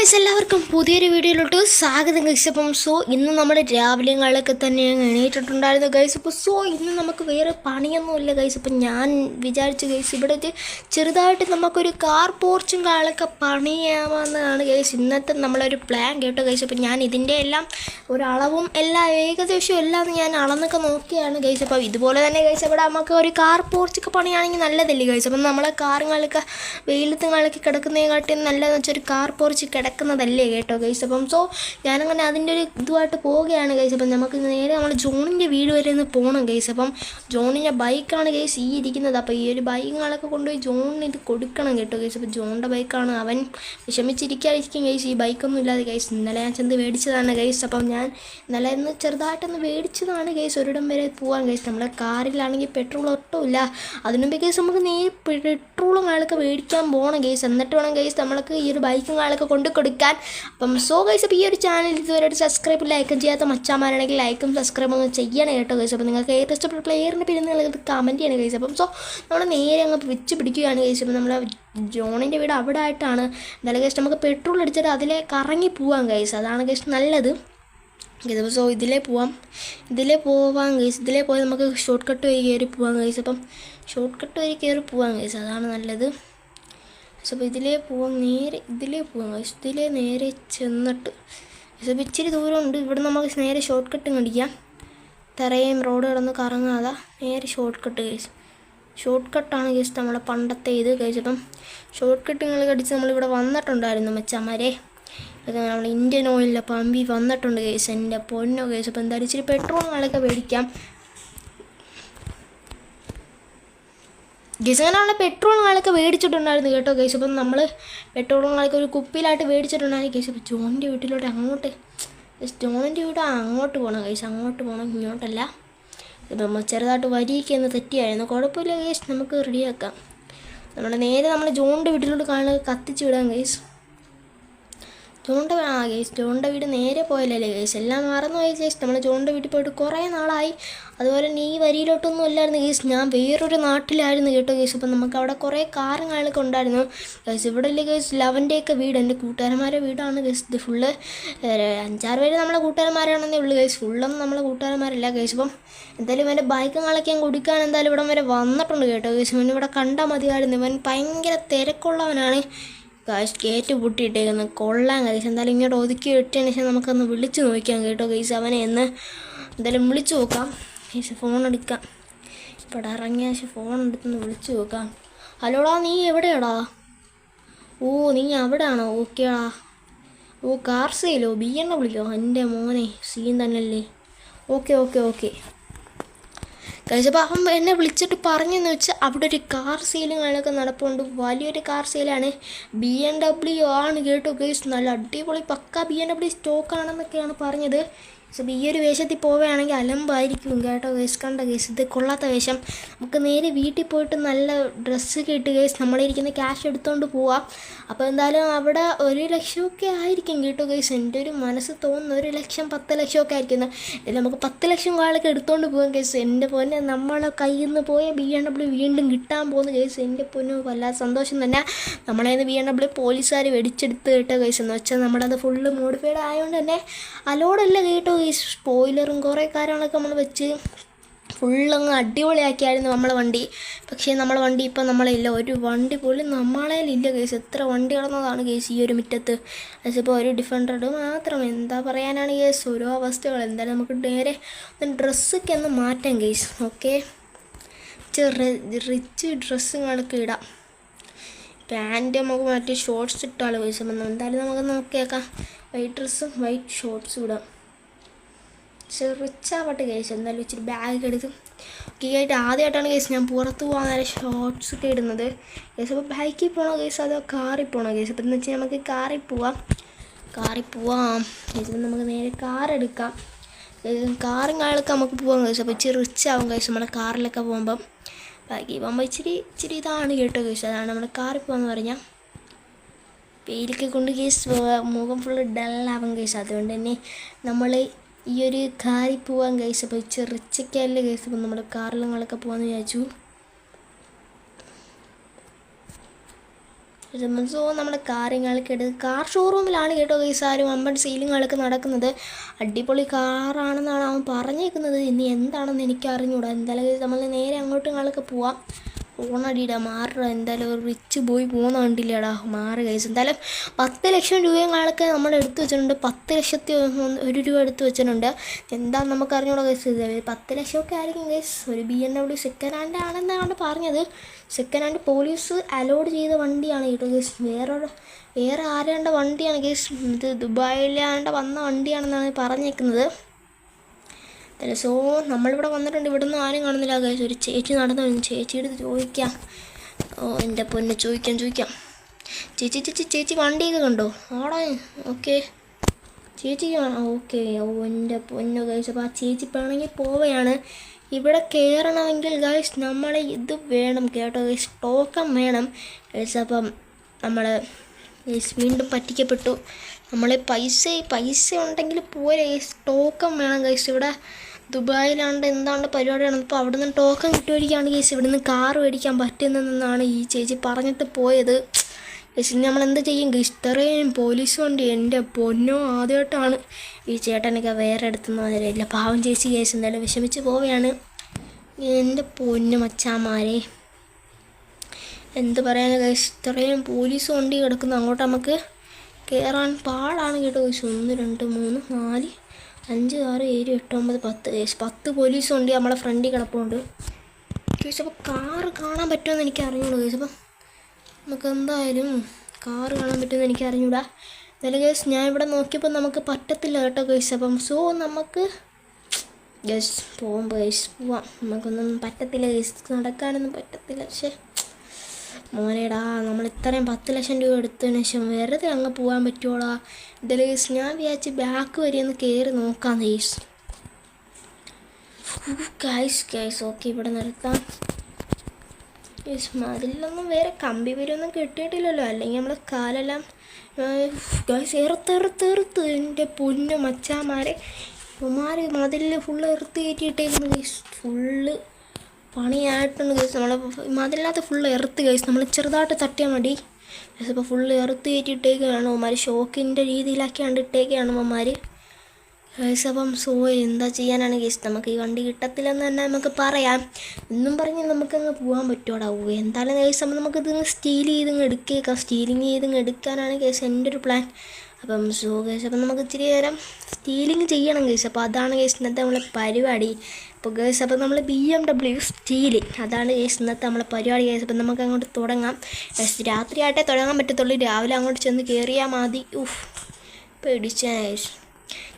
Guys എല്ലാവർക്കും പുതിയൊരു വീഡിയോയിലോട്ട് സ്വാഗതം ഗൈസ്. ഇന്ന് നമ്മൾ രാവിലെങ്ങളൊക്കെ തന്നെ എണീറ്റിട്ടുണ്ടായിരുന്നു ഗൈസ്. ഇന്ന് നമുക്ക് വേറെ പണിയൊന്നുമില്ല ഗൈസ്. ഞാൻ വിചാരിച്ചു ഗൈസ് ഇവിടെ ചെറുതായിട്ട് നമുക്കൊരു കാർ പോർച്ചും കാളൊക്കെ പണിയാമെന്നാണ് ഗൈസ് ഇന്നത്തെ നമ്മളൊരു പ്ലാൻ കേട്ടോ ഗൈസ്. ഞാൻ ഇതിൻ്റെ എല്ലാം ഒരളവും എല്ലാം ഏകദേശം എല്ലാം ഞാൻ അളന്നൊക്കെ നോക്കിയാണ് ഗൈസ്. ഇതുപോലെ തന്നെ ഗൈസ് ഇവിടെ നമുക്ക് ഒരു കാർ പോർച്ചൊക്കെ പണിയാണെങ്കിൽ നല്ലതല്ലേ ഗൈസ്. നമ്മളെ കാറുകളൊക്കെ വെയിലത്തുങ്ങളൊക്കെ കിടക്കുന്നതിനെക്കാട്ടി നല്ലതെന്ന് വെച്ചാൽ ഒരു കാർ പോർച്ച് കിടക്കുന്നതല്ലേ കേട്ടോ ഗൈസ്. ഞാനങ്ങനെ അതിൻ്റെ ഒരു ഇതുമായിട്ട് പോവുകയാണ് ഗൈസ്. നമുക്ക് നേരെ നമ്മൾ ജോണിൻ്റെ വീട് വരെ ഒന്ന് പോകണം ഗൈസ്. ജോണിൻ്റെ ബൈക്കാണ് ഗൈസ് ഈ ഇരിക്കുന്നത്. ഈ ഒരു ബൈക്കുകളൊക്കെ കൊണ്ടുപോയി ജോണിന് ഇത് കൊടുക്കണം കേട്ടോ ഗൈസ്. ജോണിൻ്റെ ബൈക്കാണ്, അവൻ വിഷമിച്ചിരിക്കാതിരിക്കും ഗൈസ് ഈ ബൈക്കൊന്നും ഇല്ലാതെ ഗൈസ്. ഇന്നലെ ഞാൻ ചെന്ന് മേടിച്ചതാണ് ഗൈസ്. ഞാൻ ഇന്നലെ ഒന്ന് ചെറുതായിട്ടൊന്ന് മേടിച്ചതാണ് ഗൈസ്. ഒരിടം വരെ പോകാൻ ഗൈസ്. നമ്മുടെ കാറിലാണെങ്കിൽ പെട്രോൾ ഒട്ടുമില്ല. അതിനുമ്പേ ഗൈസ് നമുക്ക് നേരെ പെട്രോളും കാലൊക്കെ മേടിക്കാൻ പോകണം ഗൈസ്. എന്നിട്ട് വേണം ഗൈസ് നമ്മൾക്ക് ഈ ഒരു ബൈക്കും കാലൊക്കെ കൊണ്ട് കൊടുക്കാൻ. ഗൈസ് ഈ ഒരു ചാനൽ ഇതുവരെ സബ്സ്ക്രൈബ് ലൈക്കും ചെയ്യാത്ത മച്ചാമാരാണെങ്കിൽ ലൈക്കും സബ്സ്ക്രൈബും ഒന്ന് ചെയ്യണം കേട്ടോ ഗൈസ്. നിങ്ങൾക്ക് ഏറ്റവും ഇഷ്ടപ്പെട്ട പ്ലെയറിൻ്റെ പേര് നിങ്ങൾക്ക് കമൻറ്റ് ചെയ്യണം ഗൈസ്. നമ്മൾ നേരെ അങ്ങ് വെച്ച് പിടിക്കുകയാണ് ഗൈസ്. നമ്മുടെ ജോണിൻ്റെ വീട് അവിടെ ആയിട്ടാണ്. എന്തായാലും ഗൈസ് നമുക്ക് പെട്രോൾ അടിച്ചിട്ട് അതിലെ കറങ്ങി പോവാം ഗൈസ്. അതാണ് ഗൈസ് നല്ലത്. ഇതിലേ പോവാം ഗൈസ്. ഇതിലേ പോയി നമുക്ക് ഷോർട്ട് കട്ട് വഴി കയറി പോവാം ഗൈസ്. ഷോർട്ട് കട്ട് വഴി കയറി പോവാം ഗൈസ്, അതാണ് നല്ലത്. ഇതിലേ പോവാം, നേരെ ഇതിലേ പോവാം ഗൈസ്. ഇതിലേ നേരെ ചെന്നിട്ട് ഇച്ചിരി ദൂരമുണ്ട്. ഇവിടെ നമുക്ക് നേരെ ഷോർട്ട് കട്ട് കടിക്കാം. തറയും റോഡ് കിടന്ന് കറങ്ങാതെ നേരെ ഷോർട്ട് കട്ട് ഗൈസ്. ഷോർട്ട് കട്ടാണ് ഗൈസ് നമ്മളെ പണ്ടത്തെ ഇത് ഗൈസ്. ഷോർട്ട് കട്ടുകൾ കടിച്ച് നമ്മളിവിടെ വന്നിട്ടുണ്ടായിരുന്നു മച്ചന്മാരെ. നമ്മൾ ഇന്ത്യൻ ഓയിലിലെ പമ്പി വന്നിട്ടുണ്ട് ഗൈസ്. എൻ്റെ പൊന്നോ ഗൈസ്. എന്തായാലും ഇച്ചിരി പെട്രോളുകളൊക്കെ മേടിക്കാം ഗൈസ്. അങ്ങനെയുള്ള പെട്രോളുകളൊക്കെ മേടിച്ചിട്ടുണ്ടായിരുന്നു കേട്ടോ ഗൈസ്. നമ്മൾ പെട്രോളുകളൊക്കെ ഒരു കുപ്പിയിലായിട്ട് മേടിച്ചിട്ടുണ്ടായിരുന്നു ഗൈസ്. ജോണിൻ്റെ വീട്ടിലോട്ട് ജോണിൻ്റെ വീട് അങ്ങോട്ട് പോകണം ഗൈസ്. അങ്ങോട്ട് പോകണം, ഇങ്ങോട്ടല്ല. നമ്മൾ ചെറുതായിട്ട് വരിയൊക്കെ ഒന്ന് തെറ്റിയായിരുന്നു. കുഴപ്പമില്ല ഗൈസ്, നമുക്ക് റെഡിയാക്കാം. നേരെ നമ്മൾ ജോണിൻ്റെ വീട്ടിലോട്ട് കത്തിച്ച് വിടാം ഗൈസ്. ജോണിൻ്റെ വീട് നേരെ പോയല്ലേ ഗൈസ്. എല്ലാം മറന്നു പോയി ഗൈസ്. നമ്മൾ ജോണിൻ്റെ വീട്ടിൽ പോയിട്ട് കുറേ നാളായി. അതുപോലെ ഈ വരിയിലോട്ടൊന്നും ഇല്ലായിരുന്നു ഗൈസ്. ഞാൻ വേറൊരു നാട്ടിലായിരുന്നു കേട്ടോ ഗൈസ്. നമുക്ക് അവിടെ കുറേ കാറുകളൊക്കെ ഉണ്ടായിരുന്നു ഗൈസ്. ഇവിടെ ഇല്ലേ ഗൈസ് ലവൻ്റെയൊക്കെ വീട്, എൻ്റെ കൂട്ടുകാരന്മാരുടെ വീടാണ് ഗൈസ്. ഇത് ഫുള്ള് 5-6 പേര് നമ്മളെ കൂട്ടുകാരന്മാരാണെന്നേ ഉള്ളൂ ഗൈസ്. ഫുള്ളൊന്നും നമ്മളെ കൂട്ടുകാരന്മാരല്ല ഗൈസ്. എന്തായാലും ഇവൻ്റെ ബൈക്കുകളൊക്കെ ഞാൻ കൊടുക്കാൻ എന്തായാലും ഇവിടം വരെ വന്നിട്ടുണ്ട് കേട്ടോ ഗൈസ്. ഇവൻ ഇവിടെ കണ്ടാൽ മതിയായിരുന്നു. ഇവൻ ഭയങ്കര തിരക്കുള്ളവനാണ് ഗൈസ്. ഗേറ്റ് പൊട്ടിയിട്ടേക്കുന്നത് കൊള്ളാൻ ഗൈസ്. എന്തായാലും ഇങ്ങോട്ട് ഒതുക്കി ഇട്ടതിന് ശേഷം നമുക്കൊന്ന് വിളിച്ച് നോക്കാം കേട്ടോ ഗൈസ്. അവനെ എന്തായാലും വിളിച്ച് നോക്കാം ഗൈസ്. ഫോൺ എടുക്കാം. ഇവിടെ ഇറങ്ങിയ ശേഷം ഫോൺ എടുത്തൊന്ന് വിളിച്ച് നോക്കാം. ഹലോടാ, നീ എവിടെയാടാ? നീ അവിടെയാണോ? ഓക്കേടാ. കാർ സെയിലോ? BMW എൻ്റെ മോനെ സീൻ തന്നെയല്ലേ. Okay guys. അവൻ എന്നെ വിളിച്ചിട്ട് പറഞ്ഞെന്ന് വെച്ചാൽ അവിടെ ഒരു കാർ സെയിലുകളൊക്കെ നടപ്പുണ്ട്. വലിയൊരു കാർ സെയിലാണ്. BMW ആണ് കേട്ടോ ഗൈസ്. നല്ല അടിപൊളി പക്ക BMW സ്റ്റോക്കാണെന്നൊക്കെയാണ് പറഞ്ഞത്. ഈ ഒരു വേഷത്തിൽ പോവുകയാണെങ്കിൽ അലമ്പായിരിക്കും കേട്ടോ ഗൈസ്. കണ്ട ഗൈസ്, ഇത് കൊള്ളാത്ത വേഷം. നമുക്ക് നേരെ വീട്ടിൽ പോയിട്ട് നല്ല ഡ്രസ്സൊക്കെ ഇട്ട് ഗൈസ് നമ്മളിരിക്കുന്ന ക്യാഷ് എടുത്തുകൊണ്ട് പോവാം. എന്തായാലും അവിടെ 1 ലക്ഷമൊക്കെ ആയിരിക്കും കേട്ടോ ഗൈസ്. എൻ്റെ ഒരു മനസ്സ് തോന്നുന്നു 1 ലക്ഷം 10 ലക്ഷമൊക്കെ ആയിരിക്കുന്നത്. ഇതിൽ നമുക്ക് 10 ലക്ഷം കാളൊക്കെ എടുത്തുകൊണ്ട് പോകാം ഗൈസ്. എൻ്റെ പൊന്നെ, നമ്മളെ കയ്യിൽ നിന്ന് പോയ BMW വീണ്ടും കിട്ടാൻ പോകുന്നു ഗൈസ്. എൻ്റെ പൊന്നു വല്ലാത്ത സന്തോഷം തന്നെ. നമ്മളെ BMW പോലീസുകാർ വെടിച്ചെടുത്ത് കേട്ടോ ഗൈസ്. എന്ന് വെച്ചാൽ നമ്മളത് ഫുള്ള് മോഡിഫൈഡ് ആയതുകൊണ്ട് തന്നെ അലോഡല്ല കേട്ടോ. ഈ സ്പോയിലറും കുറേ കാര്യങ്ങളൊക്കെ നമ്മൾ വെച്ച് ഫുള്ളങ്ങ് അടിപൊളിയാക്കിയായിരുന്നു നമ്മളെ വണ്ടി. പക്ഷേ നമ്മളെ വണ്ടി ഇപ്പം നമ്മളില്ല. ഒരു വണ്ടി പോലും നമ്മളേലില്ല ഗൈസ്. എത്ര വണ്ടി കിടന്നതാണ് ഗൈസ് ഈ ഒരു മുറ്റത്ത്. ഇപ്പോൾ ഒരു ഡിഫൻഡർ മാത്രം. എന്താ പറയാനാണ് ഗൈസ്, ഓരോ അവസ്ഥകൾ. എന്തായാലും നമുക്ക് നേരെ ഡ്രസ്സൊക്കെ ഒന്ന് മാറ്റാം ഗൈസ്. ഓക്കെ, റിച്ച് ഡ്രസ്സുകളൊക്കെ ഇടാം. പാൻറ്റ് നമുക്ക് മാറ്റി ഷോർട്ട്സ് ഇട്ടാലോ ഗൈസ്. എന്തായാലും നമുക്ക് നോക്കിയേക്കാം. വൈറ്റ് ഡ്രസ്സും വൈറ്റ് ഷോർട്ട്സും ഇടാം. റിച്ചാവട്ടെ ഗൈസ്. എന്തായാലും ഇച്ചിരി ബാഗ് എടുക്കും. ആയിട്ട് ആദ്യമായിട്ടാണ് ഗൈസ് ഞാൻ പുറത്ത് പോകാൻ നേരം ഷോർട്ട്സ് ഒക്കെ ഇടുന്നത് ഗൈസ്. ബൈക്കിൽ പോകണോ ഗൈസ് അതോ കാറിൽ പോകണോ ഗൈസ്? എന്ന് വെച്ചാൽ നമുക്ക് കാറിൽ പോവാം ഗൈസ്. നമുക്ക് നേരെ കാർ എടുക്കാം. കാറും കാളൊക്കെ നമുക്ക് പോകാം ഗൈസ്. ഇച്ചിരി റിച്ചാവും ഗൈസ് നമ്മുടെ കാറിലൊക്കെ പോകുമ്പം. ബൈക്കിൽ പോകുമ്പോൾ ഇച്ചിരി ഇതാണ് കേട്ടോ ഗൈസ്. അതാണ് നമ്മുടെ കാറിൽ പോകാമെന്ന് പറഞ്ഞാൽ. വെയിലൊക്കെ കൊണ്ട് ഗൈസ് മുഖം ഫുള്ള് ഡല്ലാവും ഗൈസ്. അതുകൊണ്ട് തന്നെ നമ്മൾ ഈ ഒരു കാറിൽ പോവാൻ ഗൈസ്. ഇച്ചിരി റിച്ചൊക്കെ അല്ലേ ഗൈസ്. നമ്മൾ കാറിലങ്ങളൊക്കെ പോകാമെന്ന് വിചാരിച്ചു. സോ നമ്മുടെ കാര്യങ്ങളൊക്കെ എടുത്ത് കാർ ഷോറൂമിലാണ് കേട്ടോ ഗൈസ് ആരും വമ്പൻ സീലിങ്ങുകളൊക്കെ നടക്കുന്നത്. അടിപൊളി കാറാണെന്നാണ് അവൻ പറഞ്ഞേക്കുന്നത്. ഇനി എന്താണെന്ന് എനിക്ക് അറിഞ്ഞൂടാ. എന്തായാലും നമ്മൾ നേരെ അങ്ങോട്ടും പോവാം. ഓണടിയിടാ മാറുക. എന്തായാലും ഒരു റിച്ച് ബോയ് പോകുന്ന കണ്ടില്ലടാ, മാറ് ഗൈസ്. എന്തായാലും 10 ലക്ഷം രൂപയൊക്കെ നമ്മൾ എടുത്തു വെച്ചിട്ടുണ്ട്. 10 ലക്ഷത്തി 1 രൂപ എടുത്ത് വെച്ചിട്ടുണ്ട്. എന്താണെന്ന് നമുക്ക് അറിഞ്ഞൂടാ ഗൈസ്. 10 ലക്ഷമൊക്കെ ആയിരിക്കും ഗൈസ്. ഒരു BMW സെക്കൻഡ് ഹാൻഡ് ആണെന്നാണ് പറഞ്ഞത്. സെക്കൻഡ് ഹാൻഡ് പോലീസ് അലോഡ് ചെയ്ത വണ്ടിയാണ് കേട്ടോ ഗൈസ്. വേറെ ആരാണ്ട് വണ്ടിയാണ് ഗൈസ്. ഇത് ദുബായിലാണ്ട് വന്ന വണ്ടിയാണെന്നാണ് പറഞ്ഞേക്കുന്നത്. സോ നമ്മളിവിടെ വന്നിട്ടുണ്ട്. ഇവിടെ നിന്ന് ആരും കാണുന്നില്ല ഗൈസ്. ഒരു ചേച്ചി നടന്നു വരുന്നു. ചേച്ചിയുടെ അടുത്ത് ചോദിക്കാം. എൻ്റെ പൊന്നെ ചോദിക്കാം. ചേച്ചി വണ്ടിയൊക്കെ കണ്ടോ? ആടാ ഓക്കെ ചേച്ചി കാണാം. ഓക്കെ എൻ്റെ പൊന്നു ഗൈസ്. അപ്പോൾ ആ ചേച്ചി വേണമെങ്കിൽ പോവുകയാണ്. ഇവിടെ കയറണമെങ്കിൽ ഗൈസ് നമ്മളെ ഇത് വേണം കേട്ടോ ഗൈസ്, ടോക്കൺ വേണം ഗൈസ്. അപ്പം നമ്മൾ ഗൈസ് വീണ്ടും പറ്റിക്കപ്പെട്ടു. നമ്മൾ പൈസ ഉണ്ടെങ്കിൽ പോരെ ഗൈസ്, ടോക്കൺ വേണം ഗൈസ്. ഇവിടെ ദുബായിലാണ്ട് എന്താണ്ട് പരിപാടിയാണ്. അപ്പോൾ അവിടെ നിന്ന് ടോക്കൺ കിട്ടുമായിരിക്കാണ് ഗൈസ്. ഇവിടെ നിന്ന് കാർ മേടിക്കാൻ പറ്റുന്നതെന്നാണ് ഈ ചേച്ചി പറഞ്ഞിട്ട് പോയത് ഗൈസ്. നമ്മൾ എന്ത് ചെയ്യും ഗൈസ്? ഇത്രയും പോലീസ് വണ്ടി, എൻ്റെ പൊന്നോ, ആദ്യമായിട്ടാണ് ഈ ചേട്ടനൊക്കെ വേറെ എടുത്തുനിന്ന് വരില്ല. പാവം ചേച്ചി ഗൈസ് എന്തായാലും വിഷമിച്ച് പോവുകയാണ്. എൻ്റെ പൊന്നു മച്ചാമാരെ, എന്ത് പറയാനാണ് ഗൈസ്, ഇത്രയും പോലീസ് വണ്ടി കിടക്കുന്നു. അങ്ങോട്ട് നമുക്ക് കയറാൻ പാടാണ് കേട്ടോ ഗൈസ്. 1 2 3 4 5 6 7 8 9 10 ഗൈസ്. 10 പോലീസ് വണ്ടി നമ്മളെ ഫ്രണ്ടിൽ കിടപ്പുണ്ട് ഗൈസ്. അപ്പോൾ കാറ് കാണാൻ പറ്റുമെന്ന് എനിക്ക് അറിഞ്ഞൂടാ ഗൈസ്. അപ്പം നമുക്ക് എന്തായാലും കാറ് കാണാൻ പറ്റുമെന്ന് എനിക്ക് അറിഞ്ഞൂടാ. എന്നാലും ഗൈസ് ഞാൻ ഇവിടെ നോക്കിയപ്പോൾ നമുക്ക് പറ്റത്തില്ല കേട്ടോ ഗൈസ്. അപ്പം സോ നമുക്ക് ഗൈസ് പോകുമ്പോൾ ഗൈസ് പോവാം. നമുക്കൊന്നും പറ്റത്തില്ല ഗൈസ്, നടക്കാനൊന്നും പറ്റത്തില്ല. പക്ഷേ മോനേടാ, നമ്മൾ ഇത്രയും 10 ലക്ഷം രൂപ എടുത്തതിന് ശേഷം വെറുതെ അങ്ങ് പോകാൻ പറ്റുമോടാ? എന്തായാലും ഗൈസ് ഞാൻ വിചാരിച്ച് ബാക്ക് വരെ ഒന്ന് കയറി നോക്കാം ഗൈസ്. ഗൈസ് ഓക്കെ ഇവിടെ നിർത്താം ഗൈസ്. മതിലൊന്നും വേറെ കമ്പി വരെയൊന്നും കിട്ടിയിട്ടില്ലല്ലോ, അല്ലെങ്കിൽ നമ്മൾ കാലെല്ലാം ഗൈസ് എറുത്ത് എൻ്റെ പൊന്നു മച്ചാമാരെ. മതിലിൽ ഫുള്ള് എറുത്ത് കയറ്റിയിട്ടേക്കുന്നു ഗൈസ്. ഫുള്ള് പണിയായിട്ടുണ്ട് ഗൈസ്. നമ്മൾ മതിലിനകത്ത് ഫുള്ള് എറുത്ത് ഗൈസ്. നമ്മൾ ചെറുതായിട്ട് തട്ടിയാൽ മതി ഗൈസ്. ഇപ്പോൾ ഫുള്ള് എറുത്ത് കയറ്റിയിട്ടേക്കാണ് അവന്മാർ. ഷോക്കിൻ്റെ രീതിയിലാക്കിയാണ്ട് ഇട്ടേക്കാണ് അവന്മാർ ഗൈസ്. അപ്പം സോ എന്താ ചെയ്യാനാണ് ഗൈസ്, നമുക്ക് ഈ വണ്ടി കിട്ടത്തില്ലെന്ന് തന്നെ നമുക്ക് പറയാം. എന്നും പറഞ്ഞ് നമുക്കങ്ങ് പോകാൻ പറ്റുമോടാവൂ? എന്തായാലും ഗൈസ് അപ്പം നമുക്കിത് സ്റ്റീൽ ചെയ്തങ്ങ് എടുക്കേക്കാം. സ്റ്റീലിങ് ചെയ്തങ്ങ് എടുക്കാനാണ് ഗൈസ് എൻ്റെ ഒരു പ്ലാൻ. അപ്പം സോ ഗൈസ് അപ്പം നമുക്ക് ഇച്ചിരി നേരം സ്റ്റീലിങ് ചെയ്യണം ഗൈസ്. അപ്പോൾ അതാണ് ഗൈസ് ഇന്നത്തെ നമ്മളെ പരിപാടി. അപ്പോൾ ഗൈസ് അപ്പം നമ്മൾ BMW സ്റ്റീലിങ്, അതാണ് ഗൈസ് ഇന്നത്തെ നമ്മളെ പരിപാടി ഗൈസ്. അപ്പം നമുക്ക് അങ്ങോട്ട് തുടങ്ങാം ഗൈസ്. രാത്രിയായിട്ടേ തുടങ്ങാൻ പറ്റത്തുള്ളൂ, രാവിലെ അങ്ങോട്ട് ചെന്ന് കയറിയാൽ മതി. പേടിച്ചാ ഗൈസ്.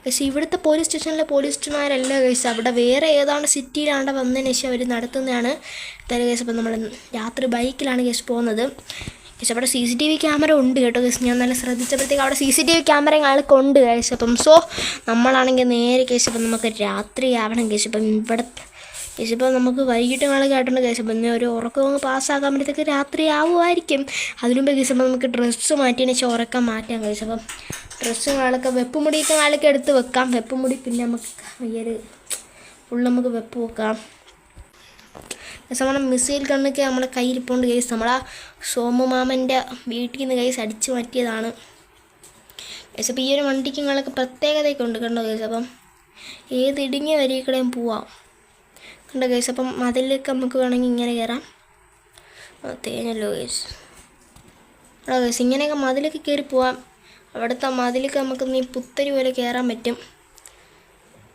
ഗൈസ് ഇവിടുത്തെ പോലീസ് സ്റ്റേഷനിലെ പോലീസുമാരല്ല ഗൈസ്, അവിടെ വേറെ ഏതാണ് സിറ്റിയിലാണ്ട് വന്നതിന് ശേഷം അവർ നടത്തുന്നതാണ്. എന്തായാലും ഗൈസ് അപ്പം നമ്മൾ രാത്രി ബൈക്കിലാണ് ഗൈസ് പോകുന്നത് ഗൈസ്. അവിടെ CCTV ക്യാമറ ഉണ്ട് കേട്ടോ ഗൈസ്. ഞാൻ നല്ല ശ്രദ്ധിച്ചപ്പോഴത്തേക്ക് അവിടെ CCTV ക്യാമറ ആൾക്ക് ഉണ്ട് ഗൈസ്. അപ്പം സോ നമ്മളാണെങ്കിൽ നേരെ ഗൈസ് അപ്പം നമുക്ക് രാത്രി ആവണം ഗൈസ്. ഇപ്പം ഇവിടെ ഗൈസ് ഇപ്പം നമുക്ക് വൈകിട്ട് നാളെ കേട്ടുണ്ട് ഗൈസ്. അപ്പം ഒരു ഉറക്കം പാസ്സാക്കാകുമ്പോഴത്തേക്ക് രാത്രി ആവുമായിരിക്കും. അതിനുമുമ്പ് ഗൈസ് അപ്പം നമുക്ക് ഡ്രസ്സ് മാറ്റിയതിന് ശേഷം ഉറക്കം മാറ്റാം ഗൈസ്. അപ്പം ഡ്രസ്സ് നാളൊക്കെ വെപ്പുമുടിയൊക്കെ നാളൊക്കെ എടുത്ത് വെക്കാം. വെപ്പുമുടി പിന്നെ നമുക്ക് ഫുള്ള് നമുക്ക് വെപ്പ് വെക്കാം ഗൈസ്. നമ്മളെ മിസൈൽ ഗണ്ണൊക്കെ നമ്മളെ കയ്യിരിപ്പുണ്ട് ഗൈസ്. നമ്മളാ സോമുമാമൻ്റെ വീട്ടിൽ നിന്ന് ഗൈസ് അടിച്ചു മാറ്റിയതാണ് ഗൈസ്. അപ്പോൾ ഈ ഒരു വണ്ടിക്ക് നിങ്ങളൊക്കെ പ്രത്യേകതയൊക്കെ ഉണ്ട് കണ്ടോ ഗൈസ്. അപ്പം ഏത് ഇടുങ്ങിയ വരികടെയും പോവാം കണ്ടോ ഗൈസ്. അപ്പം മതിലേക്ക് നമുക്ക് വേണമെങ്കിൽ ഇങ്ങനെ കയറാം. തേഞ്ഞല്ലോ ഗൈസ്. അവിടെ ഗൈസ് ഇങ്ങനെയൊക്കെ മതിലേക്ക് കയറി പോവാം. അവിടുത്തെ മതിലേക്ക് നമുക്ക് നീ പുത്തരി പോലെ കയറാൻ പറ്റും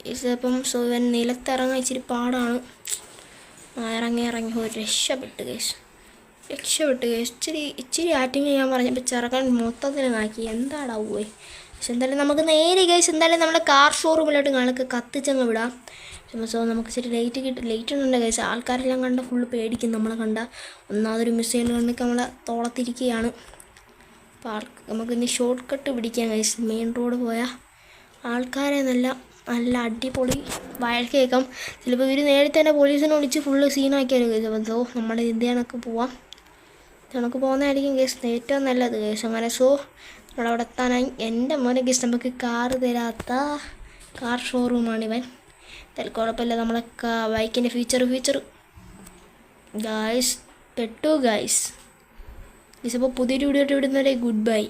ഗൈസ്. അപ്പം സോ ഇവൻ നിലത്തിറങ്ങാൻ ഇച്ചിരി പാടാണ്. ഇറങ്ങി രക്ഷപ്പെട്ടു ഗൈസ്. ഇച്ചിരി ആറ്റിങ് ഞാൻ പറഞ്ഞപ്പോൾ ചെറുക്കൻ മൊത്തത്തിൽ നാക്കി. എന്താടാവുമേ പക്ഷെ എന്തായാലും നമുക്ക് നേരെ ഗൈസ് എന്തായാലും നമ്മുടെ കാർ ഷോറൂമിലോട്ട് ഞങ്ങൾക്ക് കത്തിച്ചങ്ങ് വിടാം. സോ നമുക്ക് ഇച്ചിരി ലേറ്റ് ഉണ്ട് ഗൈസ്. ആൾക്കാരെല്ലാം കണ്ട ഫുള്ള് പേടിക്കും നമ്മളെ കണ്ട. ഒന്നാമതൊരു മിസൈൽ കണ്ടൊക്കെ നമ്മളെ തോളത്തിരിക്കുകയാണ്. അപ്പോൾ നമുക്ക് ഇനി ഷോർട്ട് കട്ട് പിടിക്കാം ഗൈസ്. മെയിൻ റോഡ് പോയാൽ ആൾക്കാരെ നല്ല അടിപൊളി വഴക്കേക്കാം. ചിലപ്പോൾ ഇവർ നേരത്തെ തന്നെ പോലീസിനെ വിളിച്ച് ഫുള്ള് സീനാക്കിയാലും ഗൈസ്. അപ്പം സോ നമ്മുടെ ഇന്ത്യനൊക്കെ പോവാം. നമുക്ക് പോകുന്നതായിരിക്കും ഗൈസ് ഏറ്റവും നല്ലത് ഗൈസ്. അങ്ങനെ സോ നമ്മളവിടെ എത്താനായി. എൻ്റെ മോനെ ഗൈസ് നമുക്ക് കാറ് തരാത്ത കാർ ഷോറൂമാണിവൻ. കുഴപ്പമില്ല. നമ്മളെ ബൈക്കിൻ്റെ ഫീച്ചർ ഗൈസ് പെട്ടു ഗൈസ്. ഗൈസ് അപ്പോൾ പുതിയൊരു വീഡിയോ ആയിട്ട് വിടുന്നവരെ ഗുഡ് ബൈ.